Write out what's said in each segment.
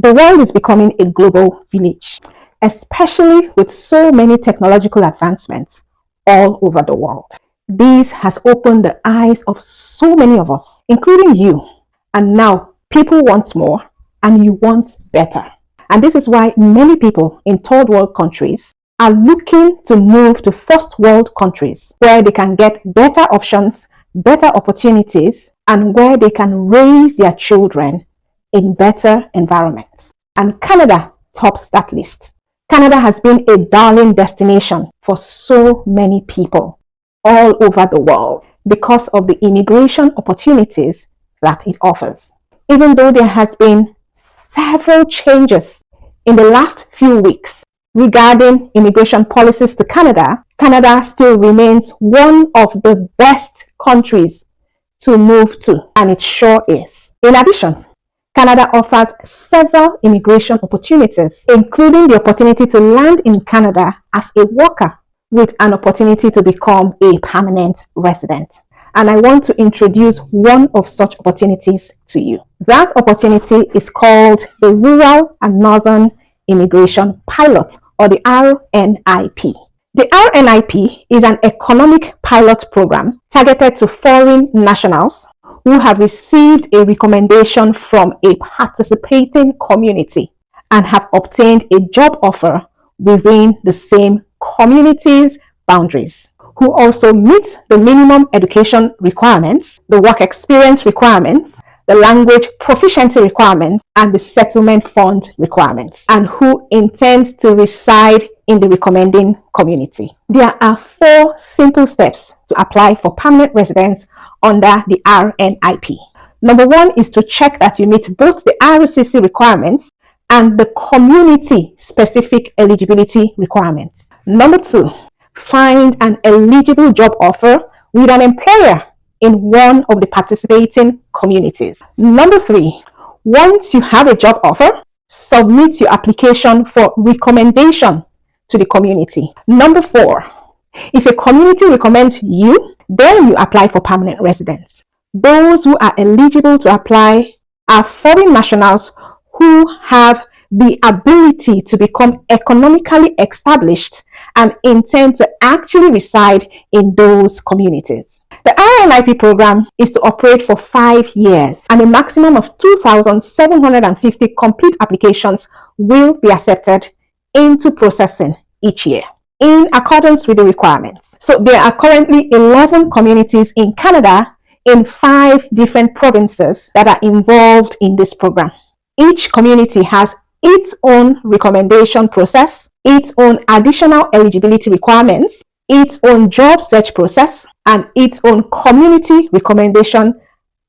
The world is becoming a global village, especially with so many technological advancements all over the world. This has opened the eyes of so many of us, including you. And now people want more and you want better. And this is why many people in third world countries are looking to move to first world countries where they can get better options, better opportunities, and where they can raise their children in better environments. And Canada tops that list. Canada has been a darling destination for so many people all over the world because of the immigration opportunities that it offers. Even though there has been several changes in the last few weeks regarding immigration policies to Canada, Canada still remains one of the best countries to move to, and it sure is. In addition, Canada offers several immigration opportunities, including the opportunity to land in Canada as a worker with an opportunity to become a permanent resident. And I want to introduce one of such opportunities to you. That opportunity is called the Rural and Northern Immigration Pilot, or the RNIP. The RNIP is an economic pilot program targeted to foreign nationals who have received a recommendation from a participating community and have obtained a job offer within the same community's boundaries, who also meet the minimum education requirements, the work experience requirements, the language proficiency requirements, and the settlement fund requirements, and who intend to reside in the recommending community. There are 4 simple steps to apply for permanent residence under the RNIP. Number 1 is to check that you meet both the RCC requirements and the community-specific eligibility requirements. Number 2, find an eligible job offer with an employer in one of the participating communities. Number 3, once you have a job offer, submit your application for recommendation to the community. Number 4, if a community recommends you, then you apply for permanent residence. Those who are eligible to apply are foreign nationals who have the ability to become economically established and intend to actually reside in those communities. The RNIP program is to operate for 5 years, and a maximum of 2,750 complete applications will be accepted into processing each year in accordance with the requirements. So there are currently 11 communities in Canada in 5 different provinces that are involved in this program. Each community has its own recommendation process, its own additional eligibility requirements, its own job search process, and its own community recommendation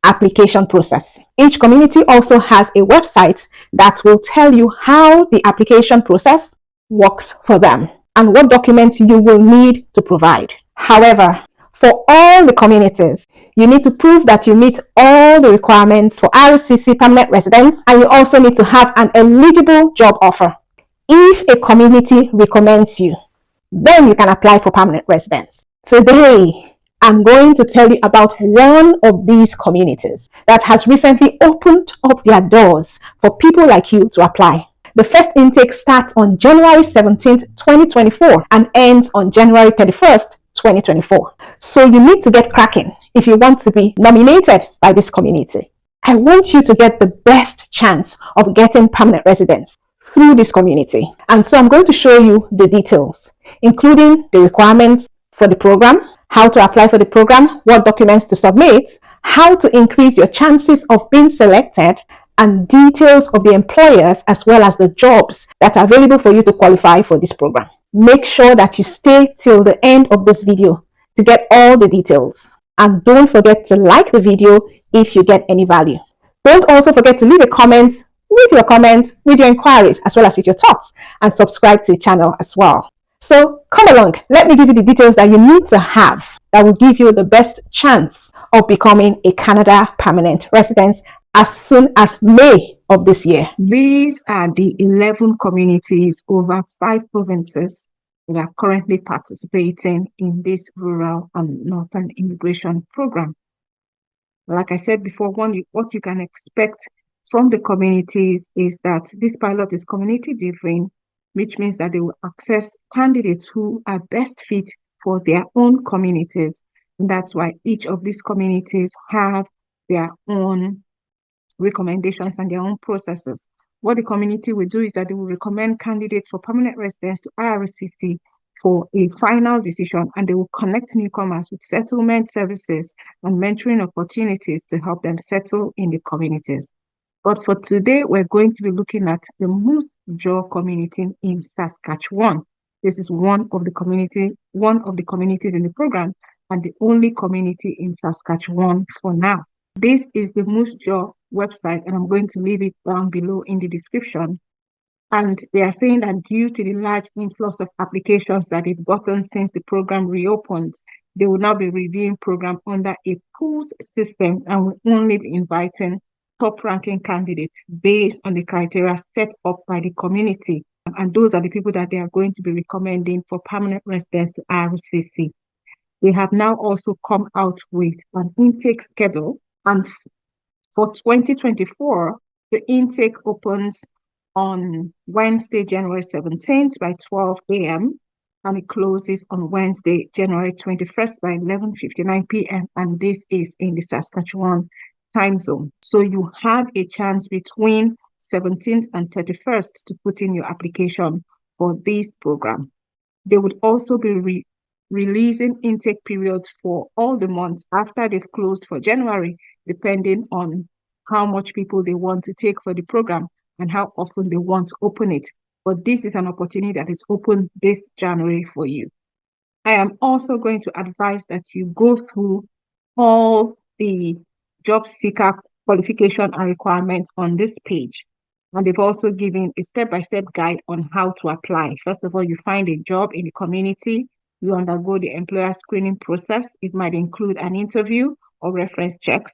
application process. Each community also has a website that will tell you how the application process works for them and what documents you will need to provide. However, for all the communities, you need to prove that you meet all the requirements for RCC permanent residence, and you also need to have an eligible job offer. If a community recommends you, then you can apply for permanent residence. Today, I'm going to tell you about one of these communities that has recently opened up their doors for people like you to apply. The first intake starts on January 17th, 2024 and ends on January 31st, 2024. So you need to get cracking if you want to be nominated by this community. I want you to get the best chance of getting permanent residence through this community. And so I'm going to show you the details, including the requirements for the program, how to apply for the program, what documents to submit, how to increase your chances of being selected, and details of the employers as well as the jobs that are available for you to qualify for this program. Make sure that you stay till the end of this video to get all the details. And don't forget to like the video if you get any value. Don't also forget to leave a comment with your comments, with your inquiries, as well as with your thoughts, and subscribe to the channel as well. So come along, let me give you the details that you need to have that will give you the best chance of becoming a Canada permanent resident as soon as May of this year. These are the 11 communities over 5 provinces that are currently participating in this rural and northern immigration program. Like I said before, what you can expect from the communities is that this pilot is community driven, which means that they will access candidates who are best fit for their own communities. And that's why each of these communities have their own recommendations and their own processes. What the community will do is that they will recommend candidates for permanent residence to IRCC for a final decision, and they will connect newcomers with settlement services and mentoring opportunities to help them settle in the communities. But for today, we're going to be looking at the Moosejaw community in Saskatchewan. This is one of the communities in the program, and the only community in Saskatchewan for now. This is the Moosejaw website, and I'm going to leave it down below in the description. And they are saying that due to the large influx of applications that they've gotten since the program reopened, they will now be reviewing program under a pools system and will only be inviting top-ranking candidates based on the criteria set up by the community. And those are the people that they are going to be recommending for permanent residence to RCC. They have now also come out with an intake schedule. And for 2024, the intake opens on Wednesday, January 17th by 12 a.m. and it closes on Wednesday, January 21st by 11:59 p.m. And this is in the Saskatchewan time zone. So you have a chance between 17th and 31st to put in your application for this program. They would also be releasing intake periods for all the months after they've closed for January, depending on how much people they want to take for the program and how often they want to open it. But this is an opportunity that is open this January for you. I am also going to advise that you go through all the job seeker qualification and requirements on this page. And they've also given a step-by-step guide on how to apply. First of all, you find a job in the community, you undergo the employer screening process. It might include an interview or reference checks.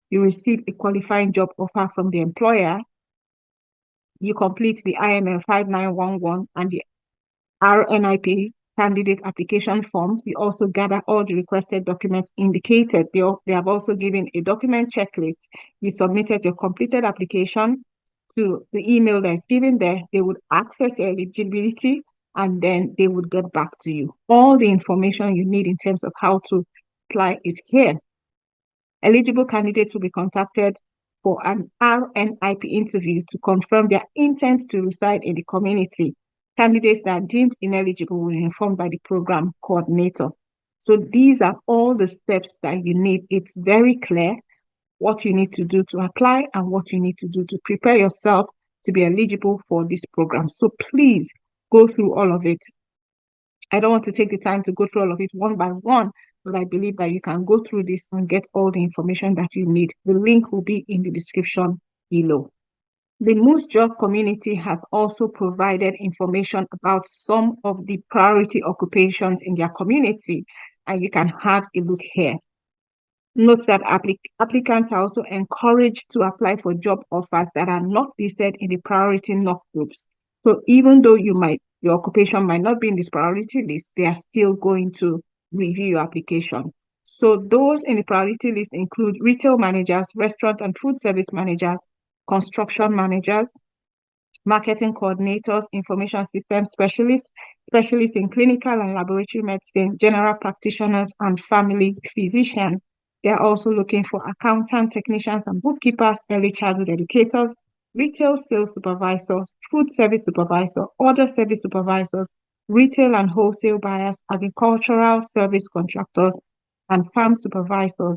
You receive a qualifying job offer from the employer. You complete the IML 5911 and the RNIP candidate application form. You also gather all the requested documents indicated. They have also given a document checklist. You submitted your completed application to the email that's given there. They would access your eligibility and then they would get back to you. All the information you need in terms of how to apply is here. Eligible candidates will be contacted for an RNIP interview to confirm their intent to reside in the community. Candidates that are deemed ineligible will be informed by the program coordinator. So these are all the steps that you need. It's very clear what you need to do to apply and what you need to do to prepare yourself to be eligible for this program. So please go through all of it. I don't want to take the time to go through all of it one by one, but I believe that you can go through this and get all the information that you need. The link will be in the description below. The Moosejaw community has also provided information about some of the priority occupations in their community, and you can have a look here. Note that applicants are also encouraged to apply for job offers that are not listed in the priority knock groups. So even though your occupation might not be in this priority list, they are still going to review your application. So those in the priority list include retail managers, restaurant and food service managers, construction managers, marketing coordinators, information systems specialists, specialists in clinical and laboratory medicine, general practitioners, and family physicians. They are also looking for accountant, technicians, and bookkeepers, early childhood educators, retail sales supervisors, food service supervisor, order service supervisors, retail and wholesale buyers, agricultural service contractors, and farm supervisors.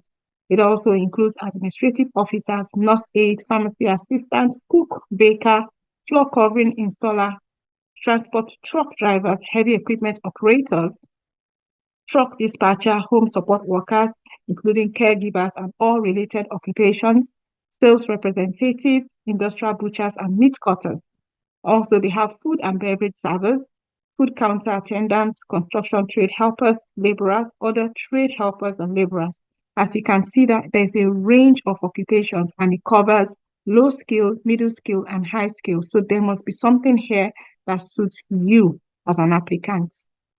It also includes administrative officers, nurse aide, pharmacy assistants, cook, baker, floor covering installer, transport truck drivers, heavy equipment operators, truck dispatcher, home support workers, including caregivers and all related occupations, sales representatives, industrial butchers, and meat cutters. Also, they have food and beverage servers, food counter attendants, construction trade helpers, laborers, other trade helpers and laborers. As you can see that there's a range of occupations and it covers low skill, middle skill, and high skill. So there must be something here that suits you as an applicant.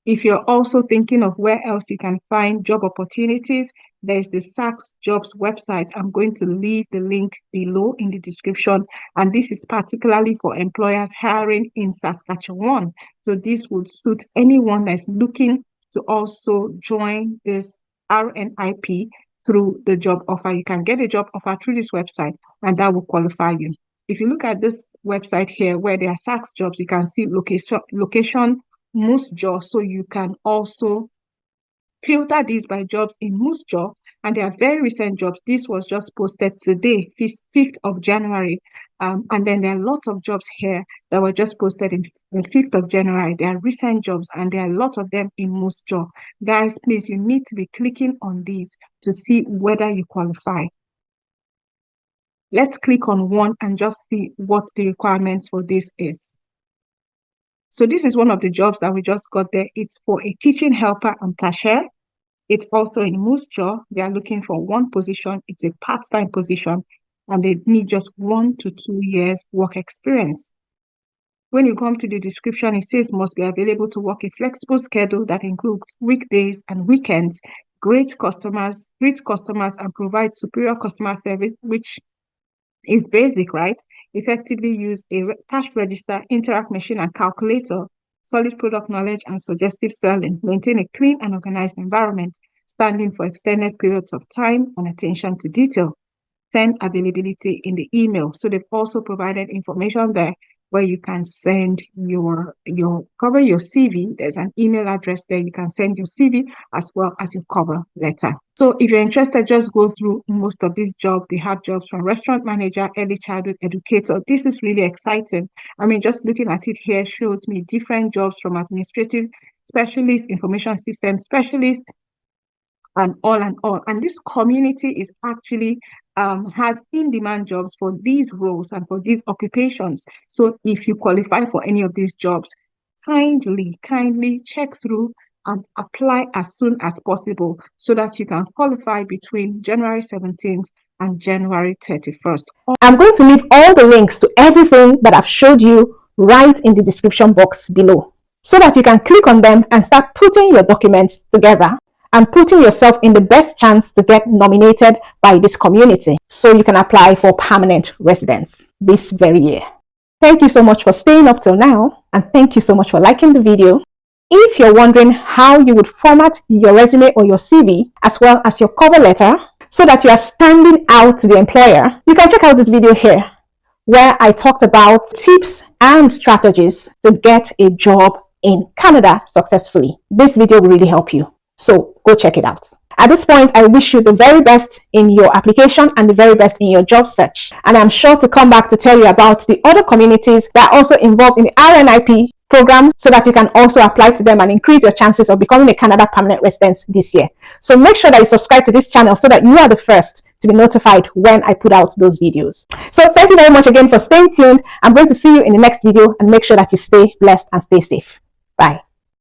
If you're also thinking of where else you can find job opportunities, there's the SACS Jobs website. I'm going to leave the link below in the description. And this is particularly for employers hiring in Saskatchewan. So this would suit anyone that's looking to also join this RNIP through the job offer. You can get a job offer through this website, and that will qualify you. If you look at this website here where there are SACS jobs, you can see location Moosejaw, so you can also filter these by jobs in Moosejaw, and they are very recent jobs. This was just posted today, 5th of January, and then there are lots of jobs here that were just posted in 5th of January. They are recent jobs, and there are a lot of them in Moosejaw. Guys, please, you need to be clicking on these to see whether you qualify. Let's click on one and just see what the requirements for this is. So this is one of the jobs that we just got there. It's for a kitchen helper and cashier. It's also in Moosejaw. They are looking for one position. It's a part-time position, and they need just 1 to 2 years work experience. When you come to the description, it says must be available to work a flexible schedule that includes weekdays and weekends, greet customers, and provide superior customer service, which is basic, right? Effectively use a cash register, interact machine, and calculator, solid product knowledge, and suggestive selling. Maintain a clean and organized environment, standing for extended periods of time and attention to detail. Send availability in the email. So they've also provided information there where you can send your CV. There's an email address there. You can send your CV as well as your cover letter. So if you're interested, just go through most of these jobs. They have jobs from restaurant manager, early childhood educator. This is really exciting. I mean, just looking at it here shows me different jobs from administrative specialist, information system specialist, and all and all. And this community is actually has in-demand jobs for these roles and for these occupations. So if you qualify for any of these jobs, kindly check through and apply as soon as possible so that you can qualify between January 17th and January 31st. I'm going to leave all the links to everything that I've showed you right in the description box below, so that you can click on them and start putting your documents together and putting yourself in the best chance to get nominated by this community so you can apply for permanent residence this very year. Thank you so much for staying up till now, and thank you so much for liking the video. If you're wondering how you would format your resume or your CV as well as your cover letter so that you are standing out to the employer, you can check out this video here where I talked about tips and strategies to get a job in Canada successfully. This video will really help you. So go check it out. At this point, I wish you the very best in your application and the very best in your job search. And I'm sure to come back to tell you about the other communities that are also involved in the RNIP program so that you can also apply to them and increase your chances of becoming a Canada permanent resident this year. So make sure that you subscribe to this channel so that you are the first to be notified when I put out those videos. So thank you very much again for staying tuned. I'm going to see you in the next video, and make sure that you stay blessed and stay safe. Bye.